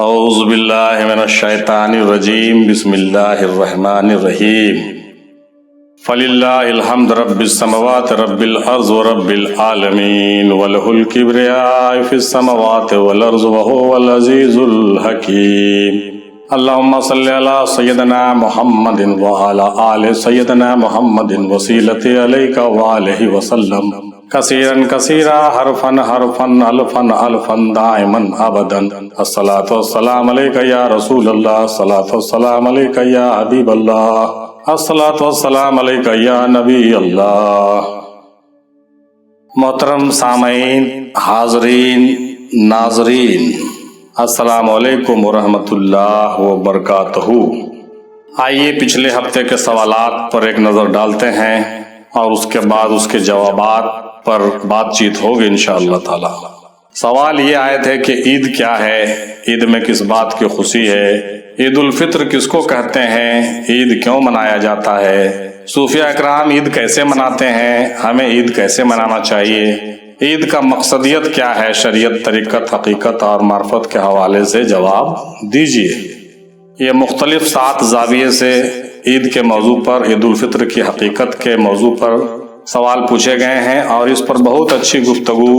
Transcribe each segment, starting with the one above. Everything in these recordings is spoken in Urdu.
اعوذ باللہ من الشیطان الرجیم بسم اللہ الرحمن الرحیم فللہ الحمد رب السماوات رب الارض ورب العالمین وله الکبریاء فی السماوات والارض وهو العزیز الحکیم اللہم صلی علی سیدنا محمد وعلی آل سیدنا محمد وسیلت علیک وآلہ وسلم کثیرا کثیرا حرفا حرفا الفا الفا دائما ابدا الصلاة والسلام علیک یا رسول اللہ، الصلاة والسلام علیک یا حبیب اللہ، الصلاة والسلام علیک یا نبی اللہ۔ محترم سامعین، حاضرین، ناظرین، السلام علیکم ورحمۃ اللہ وبرکاتہ۔ آئیے پچھلے ہفتے کے سوالات پر ایک نظر ڈالتے ہیں اور اس کے بعد اس کے جوابات پر بات چیت ہوگی انشاءاللہ تعالی۔ سوال یہ آئے تھے کہ عید کیا ہے، عید میں کس بات کی خوشی ہے، عید الفطر کس کو کہتے ہیں، عید کیوں منایا جاتا ہے، صوفیہ اکرام عید کیسے مناتے ہیں، ہمیں عید کیسے منانا چاہیے، عید کا مقصدیت کیا ہے، شریعت، طریقت، حقیقت اور معرفت کے حوالے سے جواب دیجیے۔ یہ مختلف 7 زاویے سے عید کے موضوع پر، عید الفطر کی حقیقت کے موضوع پر سوال پوچھے گئے ہیں اور اس پر بہت اچھی گفتگو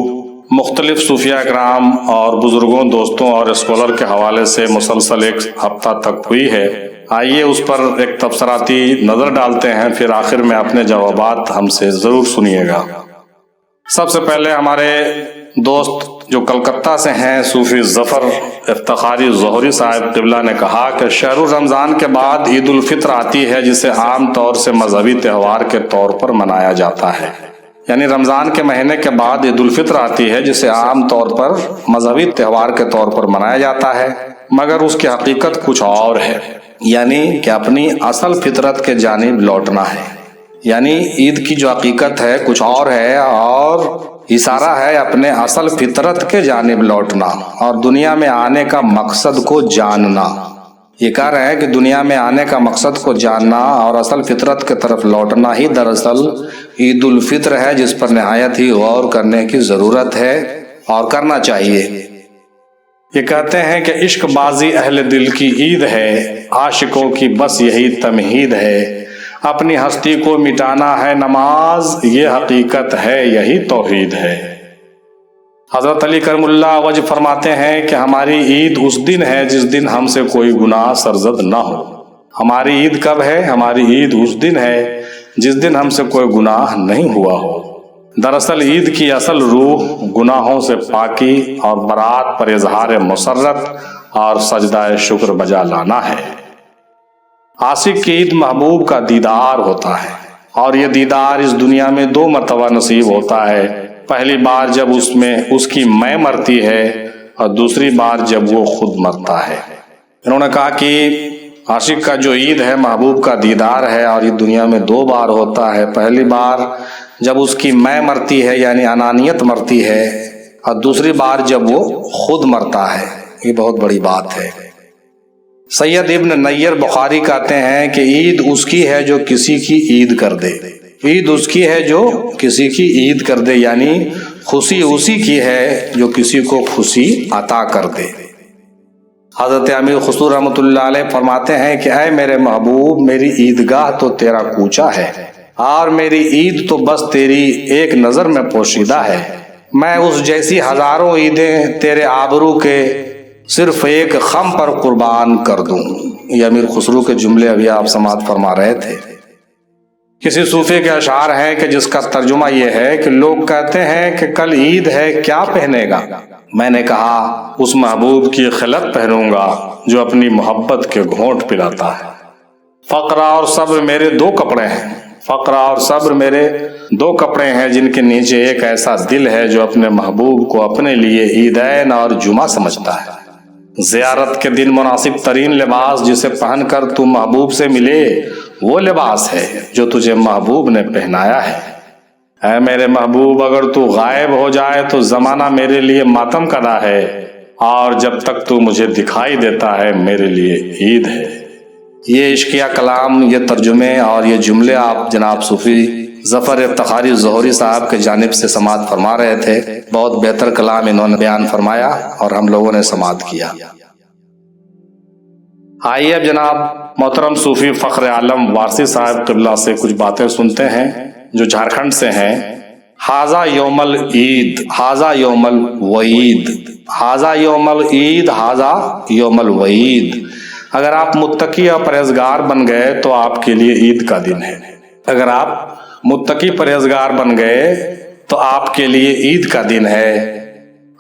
مختلف صوفیہ اکرام اور بزرگوں، دوستوں اور اسکالر کے حوالے سے مسلسل ایک ہفتہ تک ہوئی ہے۔ آئیے اس پر ایک تبصراتی نظر ڈالتے ہیں، پھر آخر میں اپنے جوابات ہم سے ضرور سنیے گا۔ سب سے پہلے ہمارے دوست جو کلکتہ سے ہیں، صوفی ظفر افتخاری ظہری صاحب قبلہ نے کہا کہ شہر رمضان کے بعد عید الفطر آتی ہے، جسے عام طور سے مذہبی تہوار کے طور پر منایا جاتا ہے۔ یعنی رمضان کے مہینے کے بعد عید الفطر آتی ہے، جسے عام طور پر مذہبی تہوار کے طور پر منایا جاتا ہے، مگر اس کی حقیقت کچھ اور ہے، یعنی کہ اپنی اصل فطرت کے جانب لوٹنا ہے۔ یعنی عید کی جو حقیقت ہے کچھ اور ہے، اور اشارہ ہے اپنے اصل فطرت کے جانب لوٹنا اور دنیا میں آنے کا مقصد کو جاننا۔ یہ کہہ رہے ہیں کہ دنیا میں آنے کا مقصد کو جاننا اور اصل فطرت کی طرف لوٹنا ہی دراصل عید الفطر ہے، جس پر نہایت ہی غور کرنے کی ضرورت ہے اور کرنا چاہیے۔ یہ کہتے ہیں کہ عشق بازی اہل دل کی عید ہے، عاشقوں کی بس یہی تمہید ہے، اپنی ہستی کو مٹانا ہے نماز، یہ حقیقت ہے یہی توحید ہے۔ حضرت علی کرم اللہ وجہ فرماتے ہیں کہ ہماری عید اس دن ہے جس دن ہم سے کوئی گناہ سرزد نہ ہو۔ ہماری عید کب ہے؟ ہماری عید اس دن ہے جس دن ہم سے کوئی گناہ نہیں ہوا ہو۔ دراصل عید کی اصل روح گناہوں سے پاکی اور برات پر اظہار مسرت اور سجدہ شکر بجا لانا ہے۔ عاشق کی عید محبوب کا دیدار ہوتا ہے، اور یہ دیدار اس دنیا میں 2 مرتبہ نصیب ہوتا ہے۔ پہلی بار جب اس کی میں مرتی ہے، اور دوسری بار جب وہ خود مرتا ہے۔ انہوں نے کہا کہ عاشق کا جو عید ہے محبوب کا دیدار ہے، اور یہ دنیا میں 2 بار ہوتا ہے۔ پہلی بار جب اس کی میں مرتی ہے، یعنی انانیت مرتی ہے، اور دوسری بار جب وہ خود مرتا ہے۔ یہ بہت بڑی بات ہے۔ سید ابن نیر بخاری کہتے ہیں کہ عید اس کی ہے جو کسی کی عید کر دے، عید اس کی ہے جو کسی کی عید کر دے، یعنی خوشی اسی کی ہے جو کسی کو خوشی عطا کر دے۔ حضرت امیر خسرو رحمۃ اللہ علیہ فرماتے ہیں کہ اے میرے محبوب، میری عیدگاہ تو تیرا کوچہ ہے، اور میری عید تو بس تیری ایک نظر میں پوشیدہ ہے۔ میں اس جیسی ہزاروں عیدیں تیرے آبرو کے صرف ایک خم پر قربان کر دوں۔ یہ امیر خسرو کے جملے ابھی آپ سماعت فرما رہے تھے۔ کسی صوفی کے اشعار ہیں کہ جس کا ترجمہ یہ ہے کہ لوگ کہتے ہیں کہ کل عید ہے، کیا پہنے گا؟ میں نے کہا اس محبوب کی خلعت پہنوں گا جو اپنی محبت کے گھونٹ پلاتا ہے۔ فقر اور صبر میرے 2 کپڑے ہیں، فقر اور صبر میرے 2 کپڑے ہیں، جن کے نیچے ایک ایسا دل ہے جو اپنے محبوب کو اپنے لیے عیدین اور جمعہ سمجھتا ہے۔ زیارت کے دن مناسب ترین لباس جسے پہن کر تو محبوب سے ملے، وہ لباس ہے جو تجھے محبوب نے پہنایا ہے۔ اے میرے محبوب، اگر تو غائب ہو جائے تو زمانہ میرے لیے ماتم کدا ہے، اور جب تک تو مجھے دکھائی دیتا ہے میرے لیے عید ہے۔ یہ عشقیہ کلام، یہ ترجمے اور یہ جملے آپ جناب صوفی ظفر افتخاری ظہری صاحب کے جانب سے سماعت فرما رہے تھے۔ بہت بہتر کلام انہوں نے بیان فرمایا اور ہم لوگوں نے سماعت کیا۔ آئیے اب جناب محترم صوفی فخر عالم وارسی صاحب قبلہ سے کچھ باتیں سنتے ہیں جو جھارکھنڈ سے ہیں۔ ہاذا یوم العید، ہاذا یوم الوعید، ہاذا یوم العید، ہاذا یوم الوعید۔ اگر آپ متقی اور پرہیزگار بن گئے تو آپ کے لیے عید کا دن ہے۔ اگر آپ متقی پرہیزگار بن گئے تو آپ کے لیے عید کا دن ہے،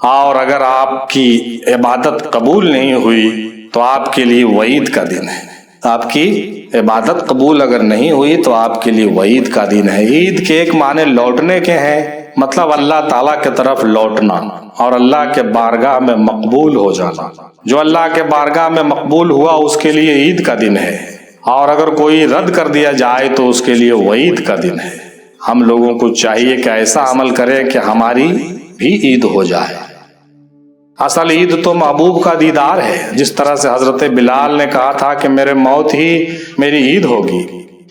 اور اگر آپ کی عبادت قبول نہیں ہوئی تو آپ کے لیے وعید کا دن ہے۔ آپ کی عبادت قبول اگر نہیں ہوئی تو آپ کے لیے وعید کا دن ہے۔ عید کے ایک معنی لوٹنے کے ہیں، مطلب اللہ تعالیٰ کی طرف لوٹنا اور اللہ کے بارگاہ میں مقبول ہو جانا۔ جو اللہ کے بارگاہ میں مقبول ہوا اس کے لیے عید کا دن ہے، اور اگر کوئی رد کر دیا جائے تو اس کے لیے وعید کا دن ہے۔ ہم لوگوں کو چاہیے کہ ایسا عمل کریں کہ ہماری بھی عید ہو جائے۔ اصل عید تو محبوب کا دیدار ہے، جس طرح سے حضرت بلال نے کہا تھا کہ میرے موت ہی میری عید ہوگی،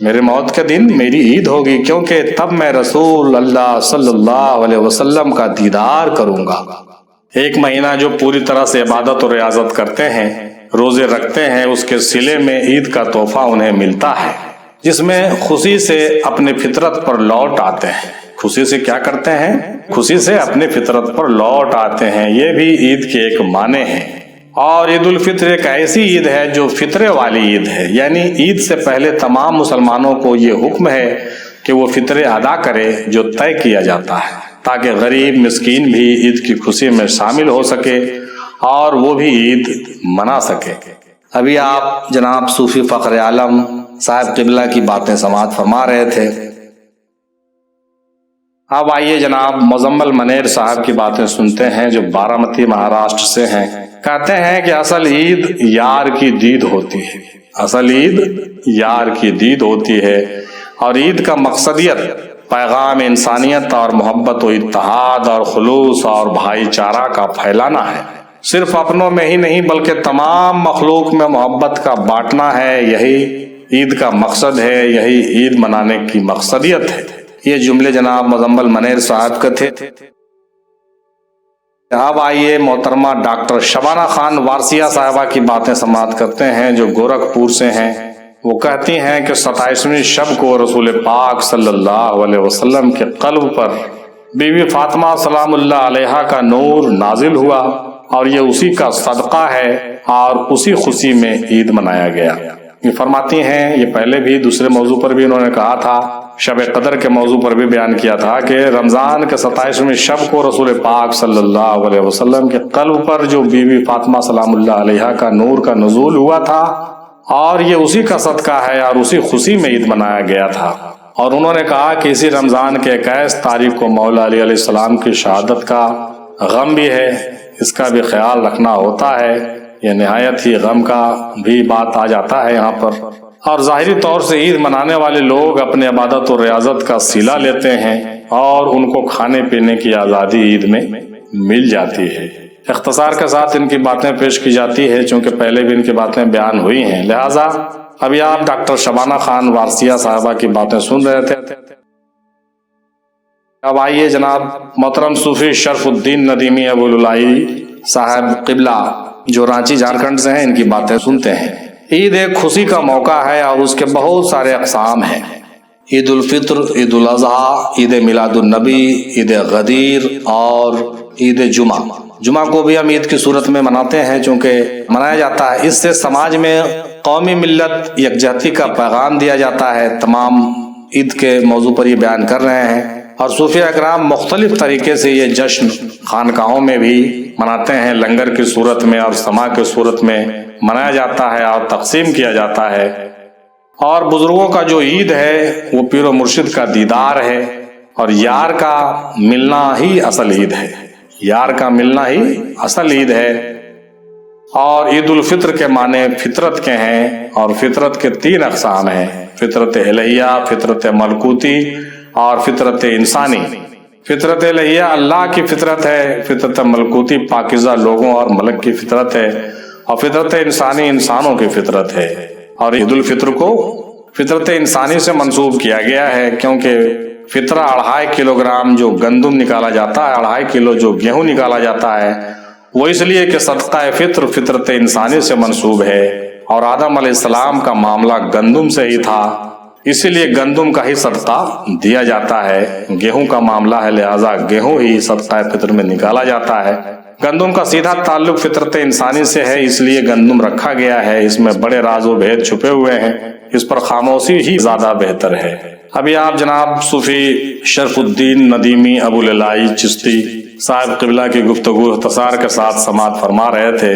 میرے موت کے دن میری عید ہوگی، کیونکہ تب میں رسول اللہ صلی اللہ علیہ وسلم کا دیدار کروں گا۔ ایک مہینہ جو پوری طرح سے عبادت اور ریاضت کرتے ہیں، روزے رکھتے ہیں، اس کے صلے میں عید کا تحفہ انہیں ملتا ہے، جس میں خوشی سے اپنے فطرت پر لوٹ آتے ہیں۔ خوشی سے کیا کرتے ہیں؟ خوشی سے اپنے فطرت پر لوٹ آتے ہیں۔ یہ بھی عید کے ایک معنی ہیں۔ اور عید الفطر ایک ایسی عید ہے جو فطرے والی عید ہے، یعنی عید سے پہلے تمام مسلمانوں کو یہ حکم ہے کہ وہ فطرے ادا کرے جو طے کیا جاتا ہے، تاکہ غریب مسکین بھی عید کی خوشی میں شامل ہو سکے اور وہ بھی عید منا سکے۔ ابھی آپ جناب صوفی فخر عالم صاحب قبلہ کی باتیں سماعت فرما رہے تھے۔ اب آئیے جناب مزمل منیر صاحب کی باتیں سنتے ہیں جو بارامتی مہاراشٹر سے ہیں۔ کہتے ہیں کہ اصل عید یار کی دید ہوتی ہے، اصل عید یار کی دید ہوتی ہے، اور عید کا مقصدیت پیغام انسانیت اور محبت و اتحاد اور خلوص اور بھائی چارہ کا پھیلانا ہے۔ صرف اپنوں میں ہی نہیں بلکہ تمام مخلوق میں محبت کا بانٹنا ہے، یہی عید کا مقصد ہے، یہی عید منانے کی مقصدیت ہے۔ یہ جملے جناب مزمل منیر صاحب کے تھے۔ اب آئیے محترمہ ڈاکٹر شبانہ خان وارسیہ صاحبہ کی باتیں سماعت کرتے ہیں جو گورکھپور سے ہیں۔ وہ کہتی ہیں کہ 27ویں شب کو رسول پاک صلی اللہ علیہ وسلم کے قلب پر بی بی فاطمہ سلام اللہ علیہا کا نور نازل ہوا، اور یہ اسی کا صدقہ ہے، اور اسی خوشی میں عید منایا گیا۔ یہ فرماتی ہیں، یہ پہلے بھی دوسرے موضوع پر بھی انہوں نے کہا تھا، شب قدر کے موضوع پر بھی بیان کیا تھا کہ رمضان کے 27ویں شب کو رسول پاک صلی اللہ علیہ وسلم کے قلب پر جو بی بی فاطمہ سلام اللہ علیہا کا نور کا نزول ہوا تھا، اور یہ اسی کا صدقہ ہے، اور اسی خوشی میں عید منایا گیا تھا۔ اور انہوں نے کہا کہ اسی رمضان کے 21 تاریخ کو مولا علی علیہ السلام کی شہادت کا غم بھی ہے، اس کا بھی خیال رکھنا ہوتا ہے۔ یہ نہایت ہی غم کا بھی بات آ جاتا ہے یہاں پر۔ اور ظاہری طور سے عید منانے والے لوگ اپنے عبادت و ریاضت کا صلہ لیتے ہیں، اور ان کو کھانے پینے کی آزادی عید میں مل جاتی ہے۔ اختصار کے ساتھ ان کی باتیں پیش کی جاتی ہے، چونکہ پہلے بھی ان کی باتیں بیان ہوئی ہیں، لہٰذا ابھی آپ ڈاکٹر شبانہ خان وارسیہ صاحبہ کی باتیں سن رہے تھے۔ اب آئیے جناب محترم صوفی شرف الدین ندیمی ابو العلائی صاحب قبلہ جو رانچی جھارکھنڈ سے ہیں، ان کی باتیں سنتے ہیں۔ عید ایک خوشی کا موقع ہے، اور اس کے بہت سارے اقسام ہیں۔ عید الفطر، عید الاضحیٰ، عید میلاد النبی، عید غدیر اور عید جمعہ۔ جمعہ کو بھی ہم عید کی صورت میں مناتے ہیں، چونکہ منایا جاتا ہے، اس سے سماج میں قومی ملت یکجہتی کا پیغام دیا جاتا ہے۔ تمام عید کے موضوع پر یہ بیان کر رہے ہیں، اور صوفیہ اکرام مختلف طریقے سے یہ جشن خانقاہوں میں بھی مناتے ہیں، لنگر کی صورت میں اور سما کی صورت میں منایا جاتا ہے اور تقسیم کیا جاتا ہے۔ اور بزرگوں کا جو عید ہے وہ پیر و مرشد کا دیدار ہے، اور یار کا ملنا ہی اصل عید ہے، یار کا ملنا ہی اصل عید ہے۔ اور عید الفطر کے معنی فطرت کے ہیں، اور فطرت کے 3 اقسام ہیں، فطرت الہیہ، فطرت ملکوتی اور فطرت انسانی۔ فطرت الہیہ اللہ کی فطرت ہے، فطرت ملکوتی پاکیزہ لوگوں اور ملک کی فطرت ہے، اور فطرت انسانی انسانوں کی فطرت ہے۔ اور عید الفطر کو فطرت انسانی سے منسوب کیا گیا ہے، کیونکہ فطرہ 2.5 کلو گرام جو گندم نکالا جاتا ہے، 2.5 کلو جو گیہوں نکالا جاتا ہے، وہ اس لیے کہ صدقہ فطر فطرت انسانی سے منسوب ہے، اور آدم علیہ السلام کا معاملہ گندم سے ہی تھا، اسی لیے گندم کا ہی صدقہ دیا جاتا ہے۔ گیہوں کا معاملہ ہے، لہٰذا گیہوں ہی صدقہ فطر میں نکالا جاتا ہے۔ گندم کا سیدھا تعلق فطرت انسانی سے ہے، اس لیے گندم رکھا گیا ہے۔ اس میں بڑے راز و بھید چھپے ہوئے ہیں، اس پر خاموشی ہی زیادہ بہتر ہے۔ ابھی آپ جناب صوفی شرف الدین ندیمی ابو العلائی چشتی صاحب قبلہ کی گفتگو اختصار کے ساتھ سماعت فرما رہے تھے۔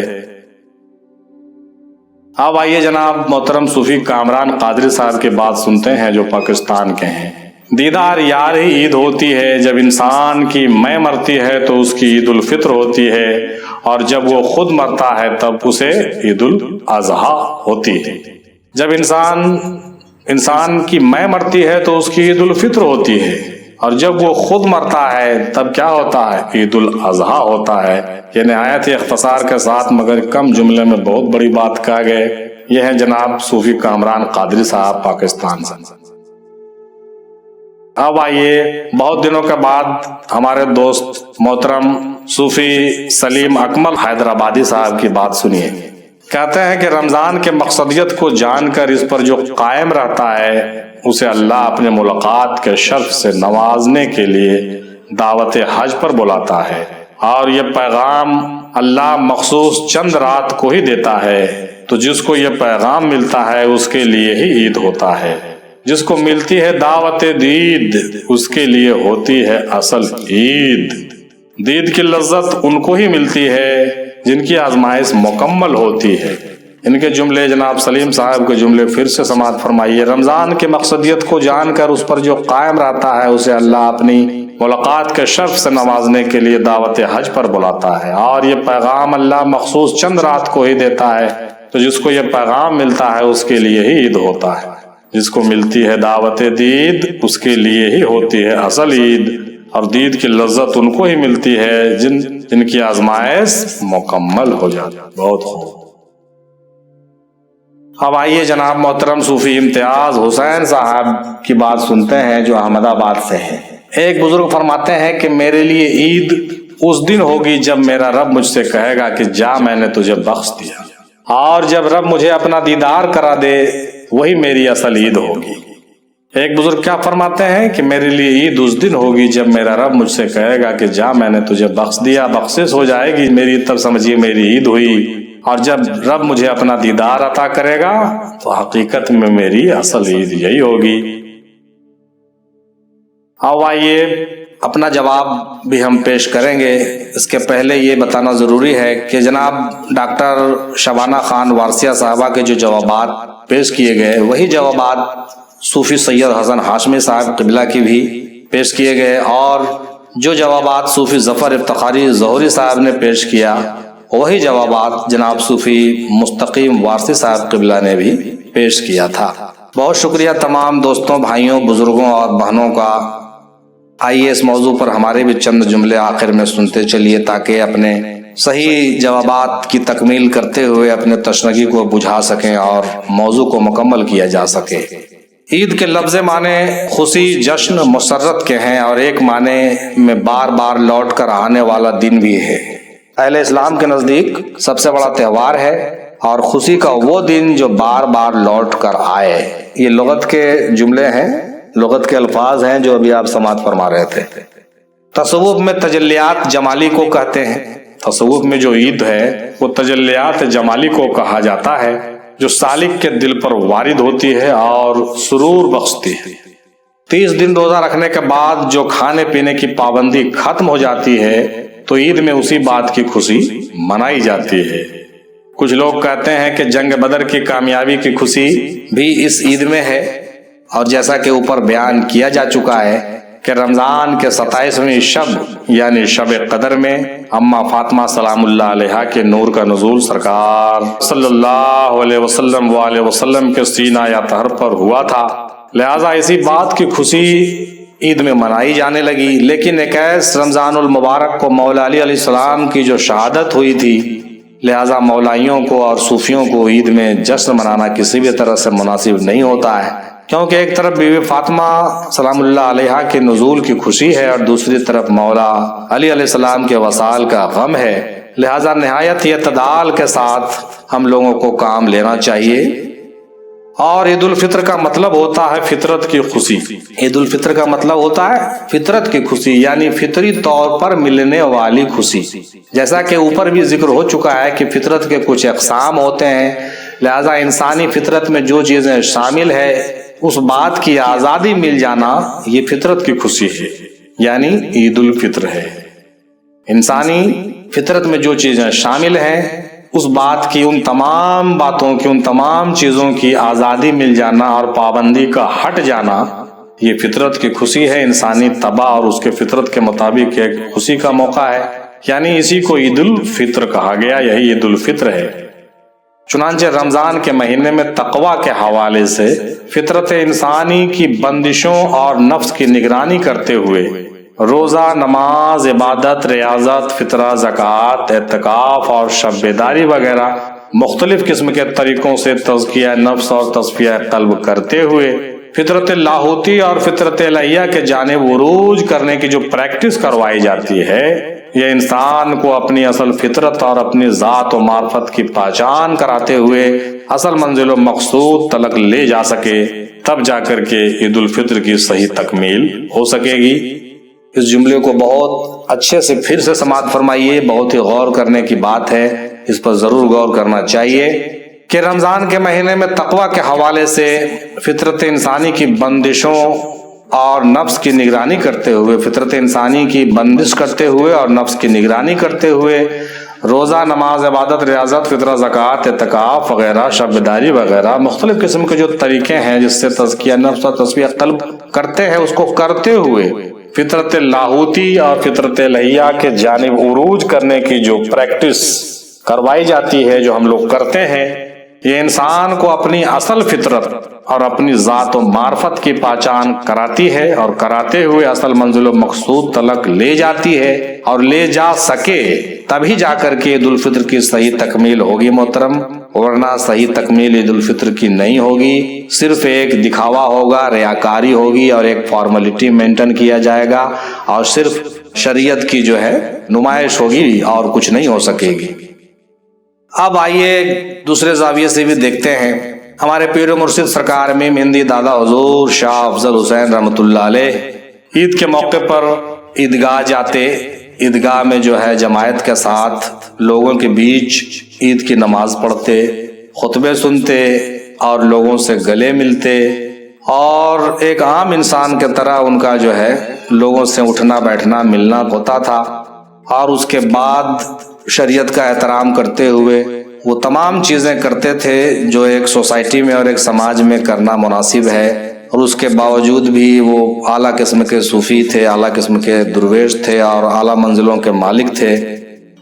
اب آئیے جناب محترم صوفی کامران قادری صاحب کی بات سنتے ہیں جو پاکستان کے ہیں۔ دیدار یار ہی عید ہوتی ہے، جب انسان کی میں مرتی ہے تو اس کی عید الفطر ہوتی ہے، اور جب وہ خود مرتا ہے تب اسے عید الاضحیٰ ہوتی ہے۔ جب انسان کی میں مرتی ہے تو اس کی عید الفطر ہوتی ہے، اور جب وہ خود مرتا ہے تب کیا ہوتا ہے؟ عید الاضحیٰ ہوتا ہے۔ یہ نہایت ہی اختصار کے ساتھ مگر کم جملے میں بہت بڑی بات کہا گئے۔ یہ ہیں جناب صوفی کامران قادری صاحب پاکستان سے۔ اب آئیے بہت دنوں کے بعد ہمارے دوست محترم صوفی سلیم اکمل حیدرآبادی صاحب کی بات سنیے۔ کہتے ہیں کہ رمضان کے مقصدیت کو جان کر اس پر جو قائم رہتا ہے اسے اللہ اپنے ملاقات کے شرف سے نوازنے کے لیے دعوت حج پر بلاتا ہے، اور یہ پیغام اللہ مخصوص چند رات کو ہی دیتا ہے، تو جس کو یہ پیغام ملتا ہے اس کے لیے ہی عید ہوتا ہے۔ جس کو ملتی ہے دعوت دید اس کے لیے ہوتی ہے اصل عید۔ دید کی لذت ان کو ہی ملتی ہے جن کی آزمائش مکمل ہوتی ہے۔ ان کے جملے جناب سلیم صاحب کے جملے پھر سے سماعت فرمائیے۔ رمضان کے مقصدیت کو جان کر اس پر جو قائم رہتا ہے اسے اللہ اپنی ملاقات کے شرف سے نوازنے کے لیے دعوت حج پر بلاتا ہے، اور یہ پیغام اللہ مخصوص چند رات کو ہی دیتا ہے، تو جس کو یہ پیغام ملتا ہے اس کے لیے ہی عید ہوتا ہے۔ جس کو ملتی ہے دعوت دید اس کے لیے ہی ہوتی ہے اصل عید، اور دید کی لذت ان کو ہی ملتی ہے جن کی آزمائش مکمل ہو جاتی ہے۔ بہت خوب۔ اب آئیے جناب محترم صوفی امتیاز حسین صاحب کی بات سنتے ہیں جو احمد آباد سے ہیں۔ ایک بزرگ فرماتے ہیں کہ میرے لیے عید اس دن ہوگی جب میرا رب مجھ سے کہے گا کہ جا میں نے تجھے بخش دیا، اور جب رب مجھے اپنا دیدار کرا دے وہی میری اصل عید ہوگی۔ ایک بزرگ کیا فرماتے ہیں کہ میرے لیے عید اس دن ہوگی جب میرا رب مجھ سے کہے گا کہ جا میں نے تجھے بخش دیا، بخشش ہو جائے گی میری، تب سمجھیے میری عید ہوئی، اور جب رب مجھے اپنا دیدار عطا کرے گا تو حقیقت میں میری اصل عید یہی ہوگی۔ اب آئیے اپنا جواب بھی ہم پیش کریں گے، اس کے پہلے یہ بتانا ضروری ہے کہ جناب ڈاکٹر شبانہ خان وارثیہ صاحبہ کے جو جوابات پیش کیے گئے وہی جوابات صوفی سید حسن ہاشمی صاحب قبلہ کی بھی پیش کیے گئے، اور جو جوابات صوفی ظفر افتخاری ظہوری صاحب نے پیش کیا وہی جوابات جناب صوفی مستقیم وارثی صاحب قبلہ نے بھی پیش کیا تھا۔ بہت شکریہ تمام دوستوں، بھائیوں، بزرگوں اور بہنوں کا۔ آئیے اس موضوع پر ہمارے بھی چند جملے آخر میں سنتے چلیے تاکہ اپنے صحیح جوابات کی تکمیل کرتے ہوئے اپنے تشنگی کو بجھا سکیں اور موضوع کو مکمل کیا جا سکے۔ عید کے لفظ معنی خوشی، جشن، مسرت کے ہیں، اور ایک معنی میں بار بار لوٹ کر آنے والا دن بھی ہے۔ اہل اسلام کے نزدیک سب سے بڑا تہوار ہے، اور خوشی کا وہ دن جو بار بار لوٹ کر آئے۔ یہ لغت کے جملے ہیں، لغت کے الفاظ ہیں جو ابھی آپ سماعت فرما رہے تھے۔ تصوف میں تجلیات جمالی کو کہتے ہیں۔ تصوف میں جو عید ہے وہ تجلیات جمالی کو کہا جاتا ہے، جو سالک کے دل پر وارد ہوتی ہے اور سرور بخشتی ہے۔ 30 دن روزہ رکھنے کے بعد جو کھانے پینے کی پابندی ختم ہو جاتی ہے تو عید میں اسی بات کی خوشی منائی جاتی ہے۔ کچھ لوگ کہتے ہیں کہ جنگ بدر کی کامیابی کی خوشی بھی اس عید میں ہے، اور جیسا کہ اوپر بیان کیا جا چکا ہے کہ رمضان کے 27ویں شب یعنی شب قدر میں اماں فاطمہ سلام اللہ علیہا کے نور کا نزول سرکار صلی اللہ علیہ وسلم وآلہ وسلم کے سینہ یا طہر پر ہوا تھا، لہٰذا اسی بات کی خوشی عید میں منائی جانے لگی۔ لیکن 21 رمضان المبارک کو مولا علی علیہ السلام کی جو شہادت ہوئی تھی، لہٰذا مولائیوں کو اور صوفیوں کو عید میں جشن منانا کسی بھی طرح سے مناسب نہیں ہوتا ہے، کیونکہ ایک طرف بیوی فاطمہ سلام اللہ علیہا کے نزول کی خوشی ہے اور دوسری طرف مولا علی علیہ السلام کے وصال کا غم ہے۔ لہذا نہایت ہی اعتدال کے ساتھ ہم لوگوں کو کام لینا چاہیے۔ اور عید الفطر کا مطلب ہوتا ہے فطرت کی خوشی۔ عید الفطر کا مطلب ہوتا ہے فطرت کی خوشی، یعنی فطری طور پر ملنے والی خوشی۔ جیسا کہ اوپر بھی ذکر ہو چکا ہے کہ فطرت کے کچھ اقسام ہوتے ہیں، لہذا انسانی فطرت میں جو چیزیں شامل ہے اس بات کی آزادی مل جانا یہ فطرت کی خوشی ہے، یعنی عید الفطر ہے۔ انسانی فطرت میں جو چیزیں شامل ہیں اس بات کی، ان تمام باتوں کی، ان تمام چیزوں کی آزادی مل جانا اور پابندی کا ہٹ جانا یہ فطرت کی خوشی ہے۔ انسانی طبع اور اس کے فطرت کے مطابق ایک خوشی کا موقع ہے، یعنی اسی کو عید الفطر کہا گیا، یہی عید الفطر ہے۔ چنانچہ رمضان کے مہینے میں تقویٰ کے حوالے سے فطرت انسانی کی بندشوں اور نفس کی نگرانی کرتے ہوئے روزہ، نماز، عبادت، ریاضت، فطرہ، زکوٰۃ، اعتکاف اور شب بیداری وغیرہ مختلف قسم کے طریقوں سے تزکیہ نفس اور تصفیہ قلب کرتے ہوئے فطرت لاہوتی اور فطرت الہیہ کے جانب عروج کرنے کی جو پریکٹس کروائی جاتی ہے، یہ انسان کو اپنی اصل فطرت اور اپنی ذات و معرفت کی پہچان کراتے ہوئے اصل منزل و مقصود تلک لے جا سکے، تب جا کر کے عید الفطر کی صحیح تکمیل ہو سکے گی۔ اس جملے کو بہت اچھے سے پھر سے سماعت فرمائیے، بہت ہی غور کرنے کی بات ہے، اس پر ضرور غور کرنا چاہیے کہ رمضان کے مہینے میں تقویٰ کے حوالے سے فطرت انسانی کی بندشوں اور نفس کی نگرانی کرتے ہوئے، فطرت انسانی کی بندش کرتے ہوئے اور نفس کی نگرانی کرتے ہوئے روزہ، نماز، عبادت، ریاضت، فطرہ، زکوٰۃ، اعتکاف وغیرہ، شب بیداری وغیرہ مختلف قسم کے جو طریقے ہیں جس سے تزکیہ نفس اور تصفیہ قلب کرتے ہیں، اس کو کرتے ہوئے فطرت لاہوتی اور فطرت الہیہ کے جانب عروج کرنے کی جو پریکٹس کروائی جاتی ہے، جو ہم لوگ کرتے ہیں، یہ انسان کو اپنی اصل فطرت اور اپنی ذات و معرفت کی پہچان کراتی ہے اور کراتے ہوئے اصل منزل و مقصود تلک لے جاتی ہے، اور لے جا سکے تبھی جا کر کے عید الفطر کی صحیح تکمیل ہوگی محترم، ورنہ صحیح تکمیل عید الفطر کی نہیں ہوگی، صرف ایک دکھاوا ہوگا، ریاکاری ہوگی اور ایک فارمیلٹی مینٹین کیا جائے گا اور صرف شریعت کی جو ہے نمائش ہوگی اور کچھ نہیں ہو سکے گی۔ اب آئیے دوسرے زاویے سے بھی دیکھتے ہیں۔ ہمارے پیر و مرشد سرکار امام ہندی دادا حضور شاہ افضل حسین رحمۃ اللہ علیہ عید کے موقع پر عیدگاہ جاتے، عیدگاہ میں جو ہے جماعت کے ساتھ لوگوں کے بیچ عید کی نماز پڑھتے، خطبے سنتے اور لوگوں سے گلے ملتے، اور ایک عام انسان کے طرح ان کا جو ہے لوگوں سے اٹھنا بیٹھنا ملنا ہوتا تھا، اور اس کے بعد شریعت کا احترام کرتے ہوئے وہ تمام چیزیں کرتے تھے جو ایک سوسائٹی میں اور ایک سماج میں کرنا مناسب ہے، اور اس کے باوجود بھی وہ اعلیٰ قسم کے صوفی تھے، اعلیٰ قسم کے درویش تھے اور اعلیٰ منزلوں کے مالک تھے۔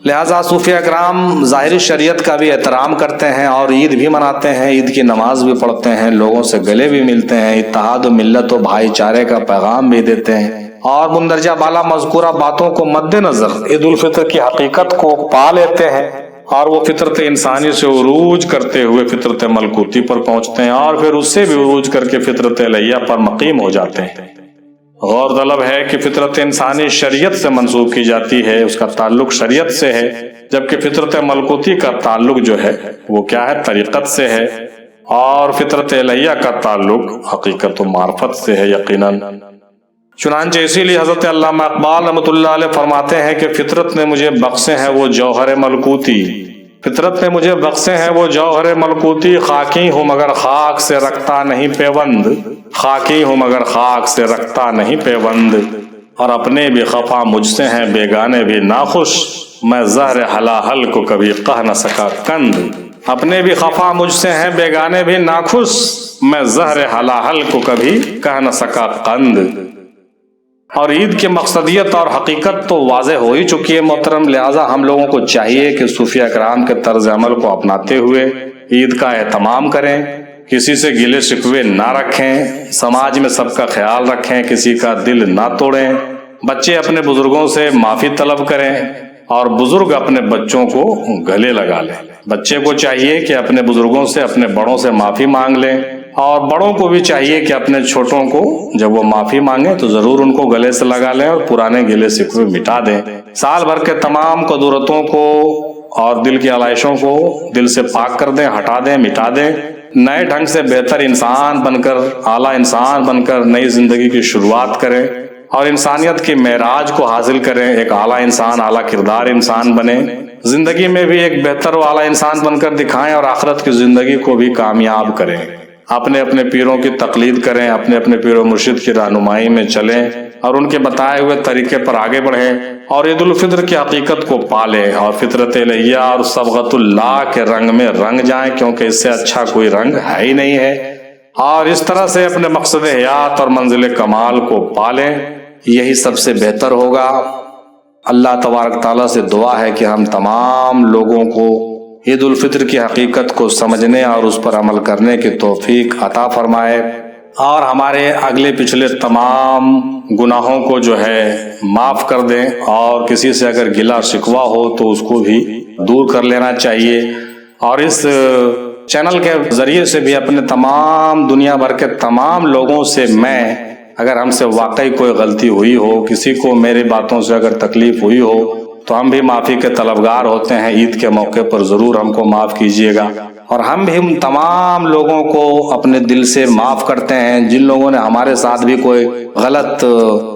لہٰذا صوفی اکرام ظاہری شریعت کا بھی احترام کرتے ہیں اور عید بھی مناتے ہیں، عید کی نماز بھی پڑھتے ہیں، لوگوں سے گلے بھی ملتے ہیں، اتحاد و ملت و بھائی چارے کا پیغام بھی دیتے ہیں، اور مندرجہ بالا مذکورہ باتوں کو مد نظر عید الفطر کی حقیقت کو پا لیتے ہیں، اور وہ فطرت انسانی سے عروج کرتے ہوئے فطرت ملکوتی پر پہنچتے ہیں، اور پھر اس سے بھی عروج کر کے فطرت الہیہ پر مقیم ہو جاتے ہیں۔ غور طلب ہے کہ فطرت انسانی شریعت سے منسوب کی جاتی ہے، اس کا تعلق شریعت سے ہے، جبکہ فطرت ملکوتی کا تعلق جو ہے وہ کیا ہے؟ طریقت سے ہے، اور فطرت الہیہ کا تعلق حقیقت و معرفت سے ہے یقیناً۔ چنانچہ اسی لیے حضرت علامہ اقبال رحمۃ اللہ علیہ فرماتے ہیں کہ فطرت نے مجھے بخشے ہیں وہ جوہر ملکوتی، فطرت نے مجھے بخشے ہیں وہ جوہر ملکوتی، خاکی ہوں مگر خاک سے رکھتا نہیں پیوند، خاکی ہوں مگر خاک سے رکھتا نہیں پیوند، اور اپنے بھی خفا مجھ سے ہیں بیگانے بھی ناخوش، میں زہر حلاحل کو کبھی کہہ نہ سکا کند، اپنے بھی خفا مجھ سے ہیں بیگانے بھی ناخوش، میں زہر حلاحل کو کبھی کہہ نہ سکا قند۔ اور عید کی مقصدیت اور حقیقت تو واضح ہو ہی چکی ہے محترم، لہٰذا ہم لوگوں کو چاہیے کہ صوفیہ کرام کے طرز عمل کو اپناتے ہوئے عید کا اہتمام کریں، کسی سے گلے شکوے نہ رکھیں، سماج میں سب کا خیال رکھیں، کسی کا دل نہ توڑیں، بچے اپنے بزرگوں سے معافی طلب کریں اور بزرگ اپنے بچوں کو گلے لگا لیں۔ بچے کو چاہیے کہ اپنے بزرگوں سے، اپنے بڑوں سے معافی مانگ لیں، اور بڑوں کو بھی چاہیے کہ اپنے چھوٹوں کو جب وہ معافی مانگے تو ضرور ان کو گلے سے لگا لیں اور پرانے گلے شکوے مٹا دیں. سال بھر کے تمام قدورتوں کو اور دل کی علائشوں کو دل سے پاک کر دیں، ہٹا دیں، مٹا دیں. نئے ڈھنگ سے بہتر انسان بن کر، اعلیٰ انسان بن کر نئی زندگی کی شروعات کریں اور انسانیت کی معراج کو حاصل کریں. ایک اعلیٰ انسان، اعلیٰ کردار انسان بنے، زندگی میں بھی ایک بہتر و اعلیٰ انسان بن کر دکھائیں اور آخرت کی زندگی کو بھی کامیاب کریں. اپنے اپنے پیروں کی تقلید کریں، اپنے اپنے پیر و مرشد کی رہنمائی میں چلیں اور ان کے بتائے ہوئے طریقے پر آگے بڑھیں اور عید الفطر کی حقیقت کو پالیں اور فطرت الہیہ اور صبغت اللہ کے رنگ میں رنگ جائیں، کیونکہ اس سے اچھا کوئی رنگ ہے ہی نہیں ہے. اور اس طرح سے اپنے مقصد حیات اور منزل کمال کو پالیں، یہی سب سے بہتر ہوگا. اللہ تبارک تعالیٰ سے دعا ہے کہ ہم تمام لوگوں کو عید الفطر کی حقیقت کو سمجھنے اور اس پر عمل کرنے کی توفیق عطا فرمائے اور ہمارے اگلے پچھلے تمام گناہوں کو جو ہے معاف کر دیں، اور کسی سے اگر گلہ شکوہ ہو تو اس کو بھی دور کر لینا چاہیے. اور اس چینل کے ذریعے سے بھی اپنے تمام دنیا بھر کے تمام لوگوں سے میں، اگر ہم سے واقعی کوئی غلطی ہوئی ہو، کسی کو میری باتوں سے اگر تکلیف ہوئی ہو تو ہم بھی معافی کے طلبگار ہوتے ہیں. عید کے موقع پر ضرور ہم کو معاف کیجیے گا. اور ہم بھی ان تمام لوگوں کو اپنے دل سے معاف کرتے ہیں جن لوگوں نے ہمارے ساتھ بھی کوئی غلط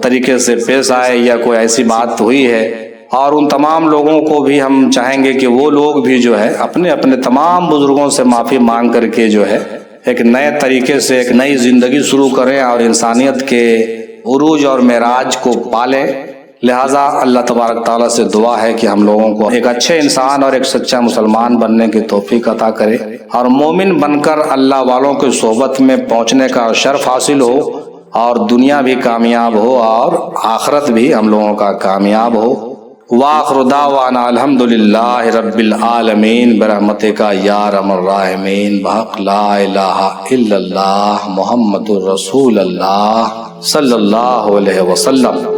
طریقے سے پیش آئے یا کوئی ایسی بات ہوئی ہے. اور ان تمام لوگوں کو بھی ہم چاہیں گے کہ وہ لوگ بھی جو ہے اپنے اپنے تمام بزرگوں سے معافی مانگ کر کے جو ہے ایک نئے طریقے سے ایک نئی زندگی شروع کریں اور انسانیت کے عروج اور معراج کو پالیں. لہٰذا اللہ تبارک تعالیٰ سے دعا ہے کہ ہم لوگوں کو ایک اچھے انسان اور ایک سچا مسلمان بننے کی توفیق عطا کرے اور مومن بن کر اللہ والوں کی صحبت میں پہنچنے کا شرف حاصل ہو اور دنیا بھی کامیاب ہو اور آخرت بھی ہم لوگوں کا کامیاب ہو. وآخر دعوانا الحمدللہ رب العالمین برحمتک یا ارحم الراحمین بحق لا الہ الا اللہ محمد الرسول اللہ صلی اللہ علیہ وسلم.